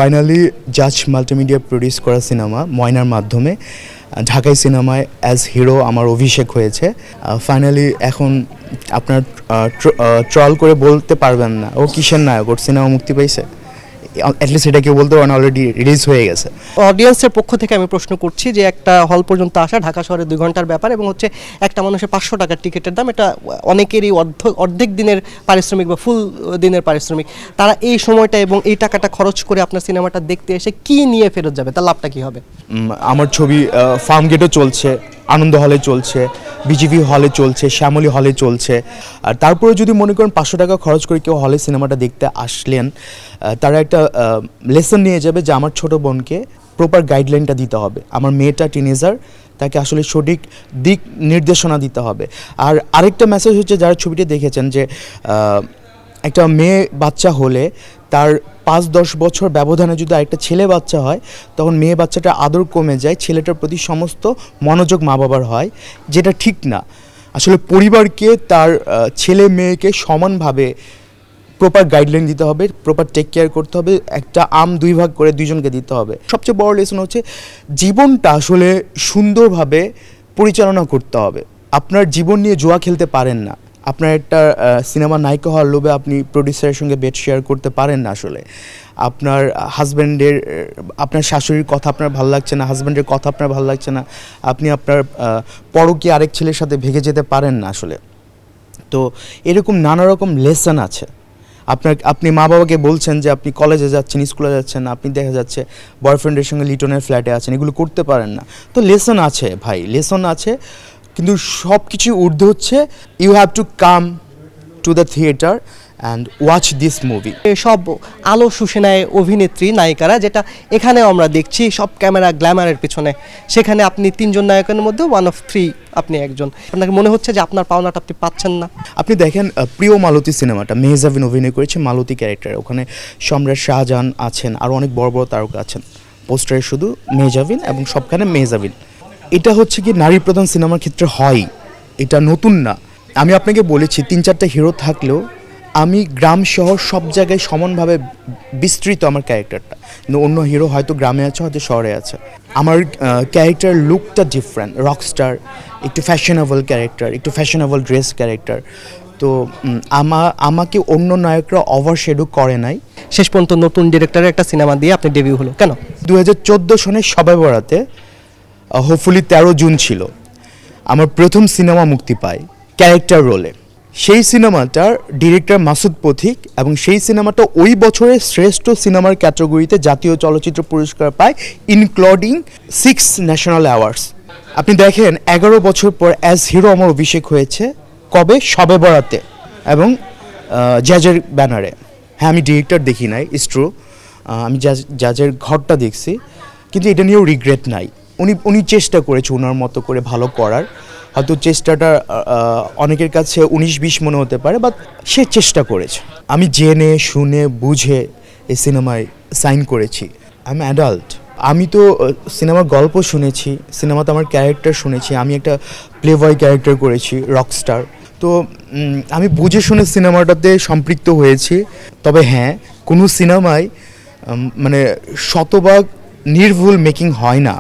Finally জাজ multimedia produce করা cinema ময়নার মাধ্যমে ঢাকাই সিনেমায় অ্যাজ হিরো আমার অভিষেক হয়েছে। ফাইনালি এখন আপনার ট্রল করে বলতে পারবেন না ও কিসের নায়ক, ওর সিনেমা মুক্তি পাইছে, অ্যাটলিস্ট এটা কেউ বলতে পারেন অলরেডি রিলিজ হয়ে গেছে। অডিয়েন্সের পক্ষ থেকে আমি প্রশ্ন করছি যে একটা হল পর্যন্ত আসা ঢাকা শহরে 2 ঘন্টার ব্যাপার এবং হচ্ছে একটা মানুষের 500 টাকার টিকিটের দাম, এটা অনেকেরই অর্ধেক দিনের পারিশ্রমিক বা ফুল দিনের পারিশ্রমিক। তারা এই সময়টা এবং এই টাকাটা খরচ করে আপনার সিনেমাটা দেখতে এসে কি নিয়ে ফেরত যাবে, তার লাভটা কি হবে? আমার ছবি ফার্ম গেটও চলছে, আনন্দ হলে চলছে, বিজিভি হলে চলছে, শ্যামলী হলে চলছে। আর তারপরে যদি মনে করেন 500 টাকা খরচ করে কেউ হলে সিনেমাটা দেখতে আসলেন, তারা একটা লেসন নিয়ে যাবে যে আমার ছোট বোনকে প্রপার গাইডলাইনটা দিতে হবে, আমার মেয়েটা টিনেজার, তাকে আসলে সঠিক দিক নির্দেশনা দিতে হবে। আর আরেকটা মেসেজ হচ্ছে যারা ছবিটি দেখেছেন যে একটা মেয়ে বাচ্চা হলে তার 5-10 বছর ব্যবধানে যদি আরেকটা ছেলে বাচ্চা হয় তখন মেয়ে বাচ্চাটার আদর কমে যায়, ছেলেটার প্রতি সমস্ত মনোযোগ মা বাবার হয়, যেটা ঠিক না। আসলে পরিবারকে তার ছেলে মেয়েকে সমানভাবে প্রপার গাইডলাইন দিতে হবে, প্রপার টেক কেয়ার করতে হবে, একটা আম 2 ভাগ করে 2জনকে দিতে হবে। সবচেয়ে বড় লেসন হচ্ছে জীবনটা আসলে সুন্দরভাবে পরিচালনা করতে হবে। আপনার জীবন নিয়ে জুয়া খেলতে পারেন না, আপনার একটা সিনেমা নায়িকা হওয়ার লোভে আপনি প্রডিউসারের সঙ্গে বেড শেয়ার করতে পারেন না। আসলে আপনার হাজব্যান্ডের, আপনার শাশুড়ির কথা আপনার ভালো লাগছে না, হাজব্যান্ডের কথা আপনার ভালো লাগছে না, আপনি আপনার পরকীয়া আরেক ছেলের সাথে ভেগে যেতে পারেন না আসলে। তো এরকম নানা রকম লেসন আছে। আপনি মা বাবাকে বলছেন যে আপনি কলেজে যাচ্ছেন, স্কুলে যাচ্ছেন, আপনি দেখা যাচ্ছে বয়ফ্রেন্ডের সঙ্গে লিটনের ফ্ল্যাটে আছেন, এগুলো করতে পারেন না। তো লেসন আছে ভাই, লেসন আছে, কিন্তু সব কিছু ঊর্ধ্বে হচ্ছে you have to come to the theatre and watch this movie. সব আলো শুষে নেয় অভিনেত্রী নায়িকারা, যেটা এখানেও আমরা দেখছি সব ক্যামেরা গ্ল্যামারের পিছনে। সেখানে আপনি 3 জন নায়কের মধ্যে 1 of 3 আপনি একজন। আপনাকে মনে হচ্ছে যে আপনার পাওনাটা আপনি পাচ্ছেন না? আপনি দেখেন প্রিয় মালতী সিনেমাটা মেহজাবিন অভিনয় করেছে মালতী ক্যারেক্টার, ওখানে সম্রাট শাহজাহান আছেন, আরও অনেক বড় বড় তারকা আছেন, পোস্টারে শুধু মেহজাবিন এবং সবখানে মেহজাবিন। এটা হচ্ছে কি নারী প্রধান সিনেমার ক্ষেত্রে হয়, এটা নতুন না। আমি আপনাকে বলেছি 3-4টা হিরো থাকলেও আমি গ্রাম শহর সব জায়গায় সমানভাবে বিস্তৃত আমার ক্যারেক্টারটা, কিন্তু অন্য হিরো হয়তো গ্রামে আছে, হয়তো শহরে আছে। আমার ক্যারেক্টার লুকটা ডিফারেন্ট, রকস্টার, একটু ফ্যাশনেবল ক্যারেক্টার, একটু ফ্যাশনেবল ড্রেস ক্যারেক্টার। তো আমাকে অন্য নায়করা ওভারশেডো করে নাই। শেষ পর্যন্ত নতুন ডিরেক্টরের একটা সিনেমা দিয়ে আপনি ডেবিউ হলো কেন? 2014 সনের শবে বরাতে, হোপফুলি 13 জুন ছিল, আমার প্রথম সিনেমা মুক্তি পায় ক্যারেক্টার রোলে। সেই সিনেমাটার ডিরেক্টর মাসুদ পথিক, এবং সেই সিনেমাটা ওই বছরের শ্রেষ্ঠ সিনেমার ক্যাটাগরিতে জাতীয় চলচ্চিত্র পুরস্কার পায়, ইনক্লুডিং 6 ন্যাশনাল অ্যাওয়ার্ডস। আপনি দেখেন 11 বছর পর অ্যাজ হিরো আমার অভিষেক হয়েছে কবে? শবে বরাতে, এবং জাজের ব্যানারে। হ্যাঁ, আমি ডিরেক্টর দেখি নাই, ইটস ট্রু, আমি জাজের ঘরটা দেখছি, কিন্তু এটা নিয়েও রিগ্রেট নাই। উনি চেষ্টা করেছে ওনার মতো করে ভালো করার, হয়তো চেষ্টাটা অনেকের কাছে 19-20 মনে হতে পারে, বাট সে চেষ্টা করেছে। আমি জেনে শুনে বুঝে এই সিনেমায় সাইন করেছি। I am adult. আমি তো সিনেমার গল্প শুনেছি, সিনেমাতে আমার ক্যারেক্টার শুনেছি, আমি একটা প্লে বয় ক্যারেক্টার করেছি, রকস্টার। তো আমি বুঝে শুনে সিনেমাটাতে সম্পৃক্ত হয়েছি। তবে হ্যাঁ, কোনো সিনেমায় মানে শতভাগ নির্ভুল মেকিং হয় না।